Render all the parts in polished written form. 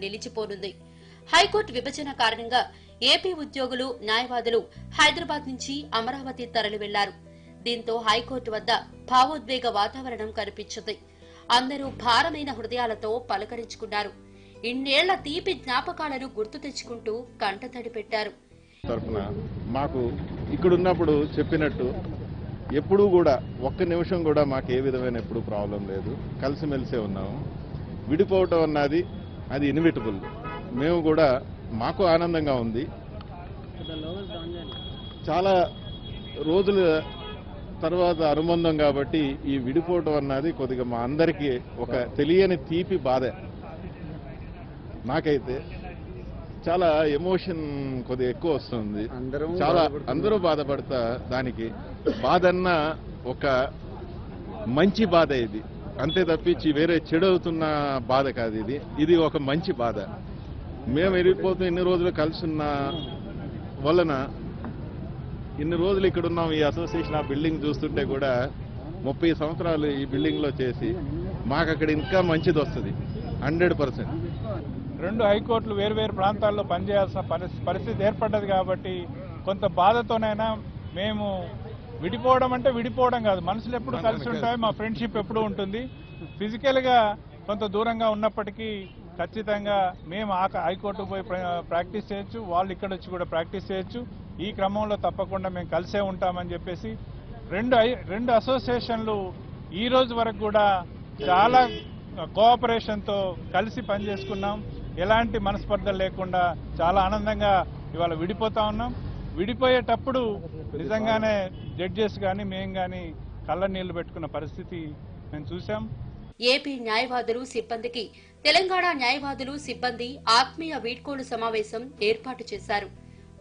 నిలిచిపోనుంది. High court విభజన కారణంగా AP ఉద్యోగులు, న్యాయవాదులు హైదరాబాద్ నుంచి అమరావతి తరలి వెళ్లారు. దీంతో హైకోర్టు వద్ద భావోద్వేగ వాతావరణం కనిపించింది. అందరూ భారమైన హృదయాలతో పలకరించుకున్నారు. ఇన్నేళ్ల తీపి జ్ఞాపకాలను గుర్తు తెచ్చుకుంటూ కంటతడి పెట్టారు. మాకు ఇక్కడున్నప్పుడు చెప్పినట్టు ఎప్పుడూ కూడా ఒక్క నిమిషం కూడా మాకు ఏ విధమైన ఎప్పుడు ప్రాబ్లం లేదు. కలిసిమెలిసే ఉన్నాము. విడిపోవటం అన్నది అది ఇన్విటబుల్. మేము కూడా మాకు ఆనందంగా ఉంది. చాలా రోజుల తర్వాత అనుబంధం కాబట్టి ఈ విడిపోవటం అన్నది కొద్దిగా మా అందరికీ ఒక తెలియని తీపి బాధ. నాకైతే చాలా ఎమోషన్ కొద్దిగా ఎక్కువ వస్తుంది. చాలా అందరూ బాధపడతా దానికి బాధన్న ఒక మంచి బాధ ఇది, అంతే తప్పించి వేరే చెడు అవుతున్న బాధ కాదు. ఇది ఒక మంచి బాధ. మేము వెళ్ళిపోతూ ఇన్ని రోజులు కలిసి ఉన్న వలన ఇన్ని రోజులు ఇక్కడ ఉన్నాం. ఈ అసోసియేషన్ ఆ బిల్డింగ్ చూస్తుంటే కూడా 30 సంవత్సరాలు ఈ బిల్డింగ్ లో చేసి మాకు అక్కడ ఇంకా మంచిది వస్తుంది 100%. రెండు హైకోర్టులు వేరువేరు ప్రాంతాల్లో పనిచేయాల్సిన పరిస్థితి ఏర్పడ్డది కాబట్టి కొంత బాధతోనైనా మేము విడిపోవడం అంటే విడిపోవడం కాదు, మనసులు ఎప్పుడు కలిసి ఉంటాయి, మా ఫ్రెండ్షిప్ ఎప్పుడు ఉంటుంది. ఫిజికల్గా కొంత దూరంగా ఉన్నప్పటికీ ఖచ్చితంగా మేము హైకోర్టుకు పోయి ప్రాక్టీస్ చేయొచ్చు, వాళ్ళు ఇక్కడ వచ్చి కూడా ప్రాక్టీస్ చేయొచ్చు. ఈ క్రమంలో తప్పకుండా మేము కలిసే ఉంటామని చెప్పేసి రెండు అసోసియేషన్లు ఈ రోజు వరకు కూడా చాలా కోఆపరేషన్తో కలిసి పనిచేసుకున్నాం. ఎలాంటి మనస్పర్ధలు లేకుండా చాలా ఆనందంగా ఇవాళ విడిపోతా ఉన్నాం. విడిపోయేటప్పుడు నిజంగానే జడ్జెస్ కానీ మేము కానీ కళ్ళ నీళ్లు పెట్టుకున్న పరిస్థితి మేము చూసాం. ఏపీ న్యాయవాదులు సిబ్బందికి తెలంగాణ న్యాయవాదులు సిబ్బంది ఆత్మీయ వీడ్కోలు సమావేశం ఏర్పాటు చేశారు.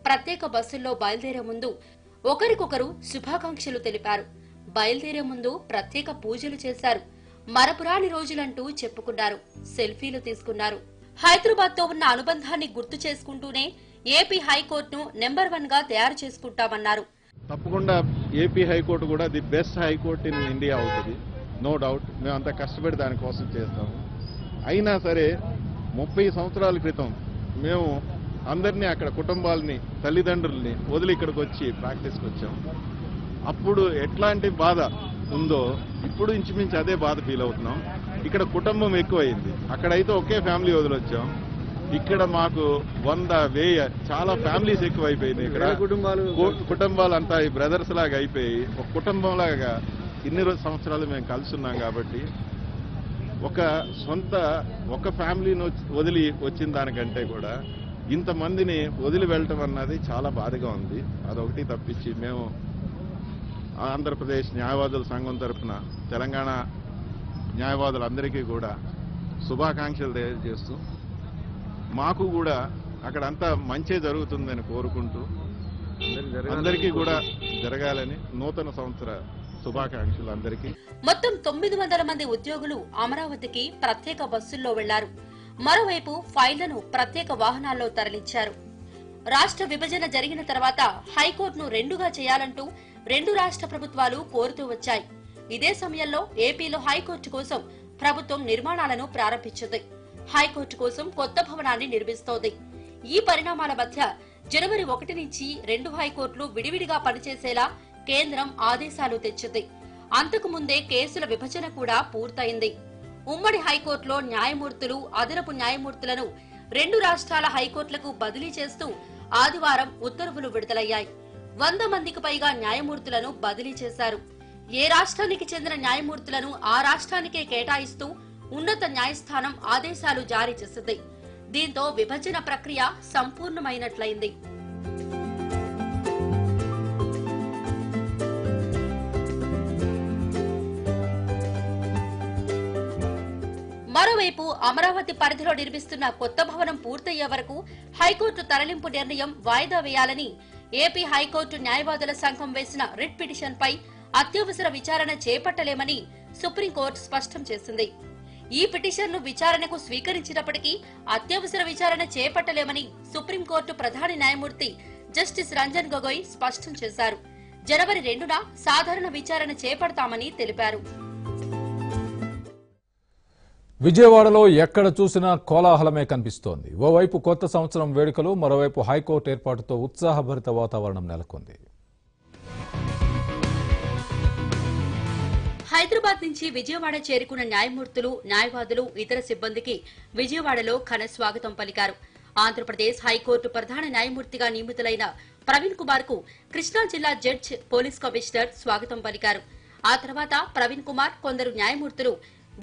ప్రత్యేక బస్సుల్లో బయలుదేరే ముందు ఒకరికొకరు శుభాకాంక్షలు తెలిపారు. బయలుదేరే ముందు ప్రత్యేక పూజలు చేశారు. మరపురాని రోజులంటూ చెప్పుకున్నారు. సెల్ఫీలు తీసుకున్నారు. హైదరాబాద్ తో ఉన్న అనుబంధాన్ని గుర్తు చేసుకుంటూనే ఏపీ హైకోర్టును నెంబర్ 1 గా తయారు చేసుకుంటామన్నారు. తప్పకుండా ఏపీ హైకోర్టు కూడా the best high court in India అవుతుంది, నో డౌట్. మేము అంత కష్టపడి దానికోసం చేస్తాము. అయినా సరే 30 సంవత్సరాల క్రితం మేము అందరినీ అక్కడ కుటుంబాలని, తల్లిదండ్రుల్ని వదిలి ఇక్కడికి వచ్చి ప్రాక్టీస్కి వచ్చాం. అప్పుడు ఎట్లాంటి బాధ ఉందో ఇప్పుడు ఇంచుమించు అదే బాధ ఫీల్ అవుతున్నాం. ఇక్కడ కుటుంబం ఎక్కువైంది. అక్కడైతే ఒకే ఫ్యామిలీ వదిలొచ్చాం. ఇక్కడ మాకు 100 చాలా ఫ్యామిలీస్ ఎక్కువైపోయినాయి. ఇక్కడ కుటుంబాలు అంతా ఈ బ్రదర్స్ లాగా అయిపోయి ఒక కుటుంబం లాగా ఇన్ని సంవత్సరాలు మేము కలిసి ఉన్నాం. కాబట్టి ఒక ఫ్యామిలీని వదిలి వచ్చిన దానికంటే కూడా ఇంతమందిని వదిలి వెళ్ళటం అన్నది చాలా బాధగా ఉంది. అదొకటి తప్పించి మేము ఆంధ్రప్రదేశ్ న్యాయవాదుల సంఘం తరఫున తెలంగాణ న్యాయవాదులందరికీ కూడా శుభాకాంక్షలు తెలియజేస్తూ మాకు కూడా అక్కడంతా మంచి జరుగుతుందని కోరుకుంటూ అందరికీ కూడా జరగాలని నూతన సంవత్సర శుభాకాంక్షలు అందరికీ. మొత్తం 900 మంది ఉద్యోగులు అమరావతికి ప్రత్యేక బస్సుల్లో వెళ్లారు. మరోవైపు ఫైళ్లను ప్రత్యేక వాహనాల్లో తరలించారు. రాష్ట్ర విభజన జరిగిన తర్వాత హైకోర్టును 2గా చేయాలంటూ 2 రాష్ట్ర ప్రభుత్వాలు కోరుతూ వచ్చాయి. ఇదే సమయంలో ఏపీలో హైకోర్టు కోసం ప్రభుత్వం నిర్మాణాలను ప్రారంభించింది. హైకోర్టు కోసం కొత్త భవనాన్ని నిర్మిస్తోంది. ఈ పరిణామాల మధ్య జనవరి 1 నుంచి 2 హైకోర్టులు విడివిడిగా పనిచేసేలా కేంద్రం ఆదేశాలు తెచ్చింది. అంతకు ముందే కేసుల విభజన కూడా పూర్తయింది. ఉమ్మడి హైకోర్టులో న్యాయమూర్తులు, అదనపు న్యాయమూర్తులను 2 రాష్ట్రాల హైకోర్టులకు బదిలీ చేస్తూ ఆదివారం ఉత్తర్వులు విడుదలయ్యాయి. 100 మందికి పైగా న్యాయమూర్తులను బదిలీ చేశారు. ఏ రాష్ట్రానికి చెందిన న్యాయమూర్తులను ఆ రాష్ట్రానికే కేటాయిస్తూ ఉన్నత న్యాయస్థానం ఆదేశాలు జారీ చేసింది. దీంతో విభజన ప్రక్రియ సంపూర్ణమైనట్లయింది. మరోవైపు అమరావతి పరిధిలో నిర్మిస్తున్న కొత్త భవనం పూర్తయ్యే వరకు హైకోర్టు తరలింపు నిర్ణయం వాయిదా వేయాలని ఏపీ హైకోర్టు న్యాయవాదుల సంఘం వేసిన రిట్ పిటిషన్ పై అత్యవసర విచారణ చేపట్టలేమని సుప్రీంకోర్టు స్పష్టం చేసింది. ఈ పిటిషన్ను విచారణకు స్వీకరించినప్పటికీ అత్యవసర విచారణ చేపట్టలేమని సుప్రీంకోర్టు ప్రధాన న్యాయమూర్తి జస్టిస్ రంజన్ గొగోయ్ స్పష్టం చేశారు. జనవరి 2న సాధారణ విచారణ చేపడతామని తెలిపారు. విజయవాడలో ఎక్కడ చూసినా కోలాహలమే కనిపిస్తోంది. ఓవైపు కొత్త సంవత్సరం వేడుకలు, మరోవైపు హైకోర్టు ఏర్పాటుతో ఉత్సాహభరిత వాతావరణం నెలకొంది. హైదరాబాద్ నుంచి విజయవాడ చేరుకున్న న్యాయమూర్తులు, న్యాయవాదులు, ఇతర సిబ్బందికి విజయవాడలో ఘన స్వాగతం పలికారు. ఆంధ్రప్రదేశ్ హైకోర్టు ప్రధాన న్యాయమూర్తిగా నియమితులైన ప్రవీణ్ కుమార్ కు కృష్ణా జిల్లా జడ్జి పోలీస్ కమిషనర్ స్వాగతం పలికారు. ఆ తర్వాత ప్రవీణ్ కుమార్, కొందరు న్యాయమూర్తులు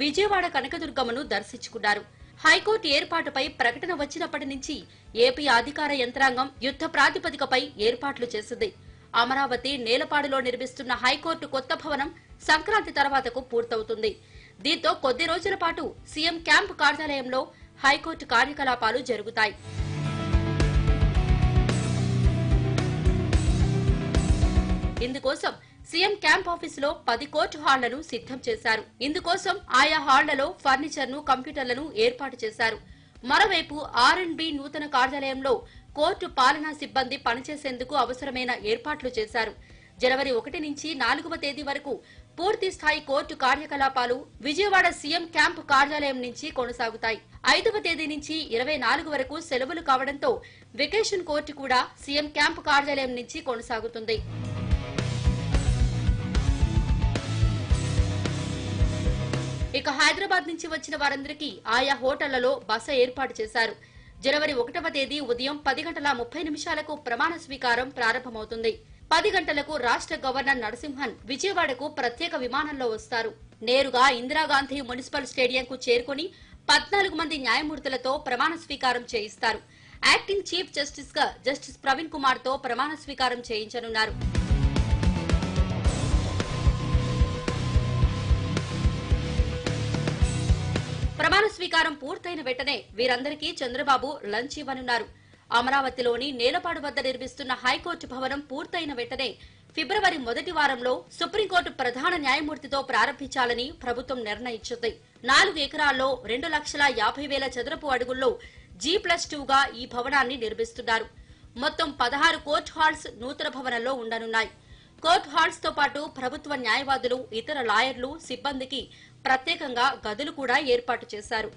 విజయవాడ కనకదుర్గమ్మను దర్శించుకున్నారు. హైకోర్టు ఏర్పాటుపై ప్రకటన వచ్చినప్పటి నుంచి ఏపీ అధికార యంత్రాంగం యుద్ధ ప్రాతిపదికపై ఏర్పాట్లు చేసింది. అమరావతి నేలపాడులో నిర్మిస్తున్న హైకోర్టు కొత్త భవనం సంక్రాంతి తర్వాతకు పూర్తవుతుంది. దీంతో కొద్ది రోజుల పాటు సీఎం క్యాంపు కార్యాలయంలో హైకోర్టు కార్యకలాపాలు జరుగుతాయి. ఇందుకోసం సీఎం క్యాంప్ ఆఫీసులో 10 కోర్టు హాళ్లను సిద్ధం చేశారు. ఇందుకోసం ఆయా హాళ్లలో ఫర్నిచర్ ను, కంప్యూటర్లను ఏర్పాటు చేశారు. మరోవైపు R&B నూతన కార్యాలయంలో కోర్టు పాలనా సిబ్బంది పనిచేసేందుకు అవసరమైన ఏర్పాట్లు చేశారు. జనవరి 1 నుంచి 4వ తేదీ వరకు పూర్తి స్థాయి కోర్టు కార్యకలాపాలు విజయవాడ సీఎం క్యాంపు కార్యాలయం నుంచి కొనసాగుతాయి. 5వ తేదీ నుంచి 24 వరకు సెలవులు కావడంతో వెకేషన్ కోర్టు కూడా సీఎం క్యాంపు కార్యాలయం నుంచి కొనసాగుతుంది. ఇక హైదరాబాద్ నుంచి వచ్చిన వారందరికీ ఆయా హోటళ్లలో బస ఏర్పాటు చేశారు. జనవరి 1వ తేదీ ఉదయం 10:30 ప్రమాణ స్వీకారం ప్రారంభమవుతుంది. 10 గంటలకు రాష్ట్ర గవర్నర్ నరసింహన్ విజయవాడకు ప్రత్యేక విమానంలో వస్తారు. నేరుగా ఇందిరాగాంధీ మున్సిపల్ స్టేడియంకు చేరుకుని 14 మంది న్యాయమూర్తులతో ప్రమాణ స్వీకారం చేయిస్తారు. యాక్టింగ్ చీఫ్ జస్టిస్ గా జస్టిస్ ప్రవీణ్ కుమార్ తో ప్రమాణ స్వీకారం చేయించనున్నారు. ప్రమాణ స్వీకారం పూర్తయిన వెంటనే వీరందరికీ చంద్రబాబు లంచ్ ఇవ్వనున్నారు. అమరావతిలోని నేలపాడు వద్ద నిర్మిస్తున్న హైకోర్టు భవనం పూర్తయిన వెంటనే ఫిబ్రవరి మొదటి వారంలో సుప్రీంకోర్టు ప్రధాన న్యాయమూర్తితో ప్రారంభించాలని ప్రభుత్వం నిర్ణయించింది. 4 ఎకరాల్లో 2,50,000 చదరపు అడుగుల్లో G+2గా ఈ భవనాన్ని నిర్మిస్తున్నారు. మొత్తం 16 కోర్టు హాల్స్ నూతన భవనంలో ఉండనున్నాయి. కోర్టు హాల్స్ తో పాటు ప్రభుత్వ న్యాయవాదులు, ఇతర లాయర్లు, సిబ్బందికి ప్రత్యేకంగా గదులు కూడా ఏర్పాటు చేశారు.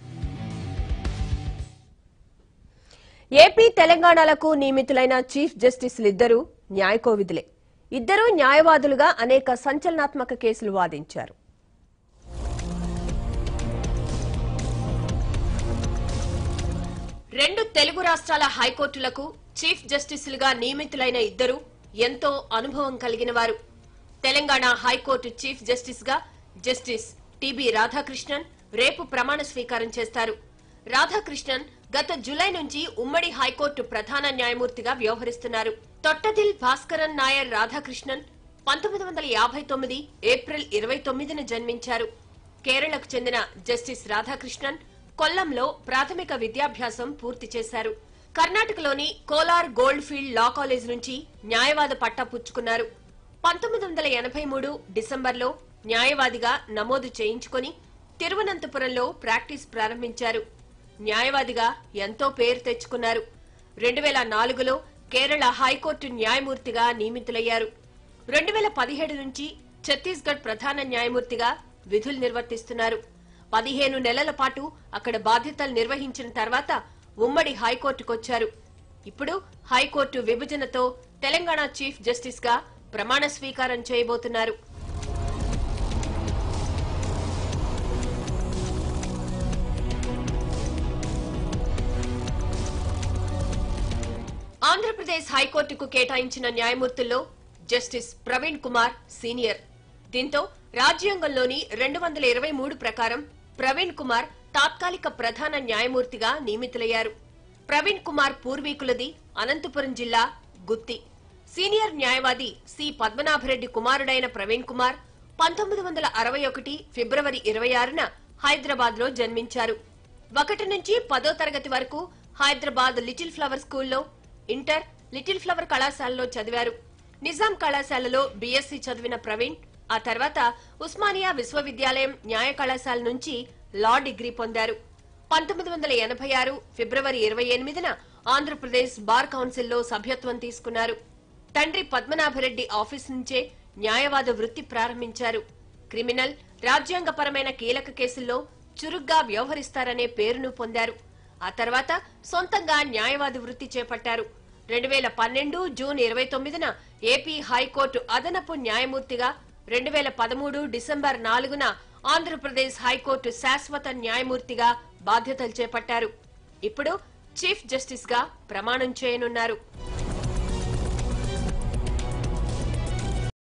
ఏపీ, తెలంగాణలకు నియమితులైన చీఫ్ జస్టిస్లిద్దరూ న్యాయకోవిదులే. ఇద్దరూ న్యాయవాదులుగా అనేక సంచలనాత్మక కేసులు వాదించారు. రెండు తెలుగు రాష్ట్రాల హైకోర్టులకు చీఫ్ జస్టిస్లుగా నియమితులైన ఇద్దరు ఎంతో అనుభవం కలిగిన వారు. తెలంగాణ హైకోర్టు చీఫ్ జస్టిస్ గా జస్టిస్ టిబి రాధాకృష్ణన్ రేపు ప్రమాణ స్వీకారం చేస్తారు. రాధాకృష్ణన్ గత జులై నుంచి ఉమ్మడి హైకోర్టు ప్రధాన న్యాయమూర్తిగా వ్యవహరిస్తున్నారు. తొట్టదిల్ భాస్కరన్ నాయర్ రాధాకృష్ణన్ 1959 ఏప్రిల్ 29న జన్మించారు. కేరళకు చెందిన జస్టిస్ రాధాకృష్ణన్ కొల్లంలో ప్రాథమిక విద్యాభ్యాసం పూర్తి చేశారు. కర్ణాటకలోని Kolar gold field law college నుంచి న్యాయవాద పట్టా పుచ్చుకున్నారు. 1983 డిసెంబర్లో న్యాయవాదిగా నమోదు చేయించుకుని తిరువనంతపురంలో ప్రాక్టీస్ ప్రారంభించారు. న్యాయవాదిగా ఎంతో పేరు తెచ్చుకున్నారు. 2004లో కేరళ హైకోర్టు న్యాయమూర్తిగా నియమితులయ్యారు. 2017 నుంచి ఛత్తీస్గఢ్ ప్రధాన న్యాయమూర్తిగా విధులు నిర్వర్తిస్తున్నారు. 15 నెలల పాటు అక్కడ బాధ్యతలు నిర్వహించిన తర్వాత ఉమ్మడి హైకోర్టుకొచ్చారు. ఇప్పుడు హైకోర్టు విభజనతో తెలంగాణ చీఫ్ జస్టిస్ గా ప్రమాణ స్వీకారం చేయబోతున్నారు. ఆంధ్రప్రదేశ్ హైకోర్టుకు కేటాయించిన న్యాయమూర్తుల్లో జస్టిస్ ప్రవీణ్ కుమార్ సీనియర్. దీంతో రాజ్యాంగంలోని 223 ప్రకారం ప్రవీణ్ కుమార్ తాత్కాలిక ప్రధాన న్యాయమూర్తిగా నియమితులయ్యారు. ప్రవీణ్ కుమార్ పూర్వీకులది అనంతపురం జిల్లా గుత్తి. సీనియర్ న్యాయవాది సి పద్మనాభరెడ్డి కుమారుడైన ప్రవీణ్ కుమార్ 1961 ఫిబ్రవరి 26న హైదరాబాద్ లో జన్మించారు. 1 నుంచి 10వ తరగతి వరకు హైదరాబాద్ లిటిల్ ఫ్లవర్ స్కూల్లో, ఇంటర్ లిటిల్ ఫ్లవర్ కళాశాలలో చదివారు. నిజాం కళాశాలలో బీఎస్సీ చదివిన ప్రవీణ్ ఆ తర్వాత ఉస్మానియా విశ్వవిద్యాలయం న్యాయ కళాశాల నుంచి లా డిగ్రీ పొందారు. 1986 ఫిబ్రవరి 28న ఆంధ్రప్రదేశ్ బార్ కౌన్సిల్లో సభ్యత్వం తీసుకున్నారు. తండ్రి పద్మనాభరెడ్డి ఆఫీస్ నుంచే న్యాయవాద వృత్తి ప్రారంభించారు. క్రిమినల్, రాజ్యాంగపరమైన కీలక కేసుల్లో చురుగ్గా వ్యవహరిస్తారనే పేరును పొందారు. ఆ తర్వాత సొంతంగా న్యాయవాది వృత్తి చేపట్టారు. 2012 జూన్ 29న ఏపీ హైకోర్టు అదనపు న్యాయమూర్తిగా, 2013 డిసెంబర్ 4న ఆంధ్రప్రదేశ్ హైకోర్టు శాశ్వత న్యాయమూర్తిగా బాధ్యతలు చేపట్టారు. ఇప్పుడు చీఫ్ జస్టిస్ గా ప్రమాణం చేయనున్నారు.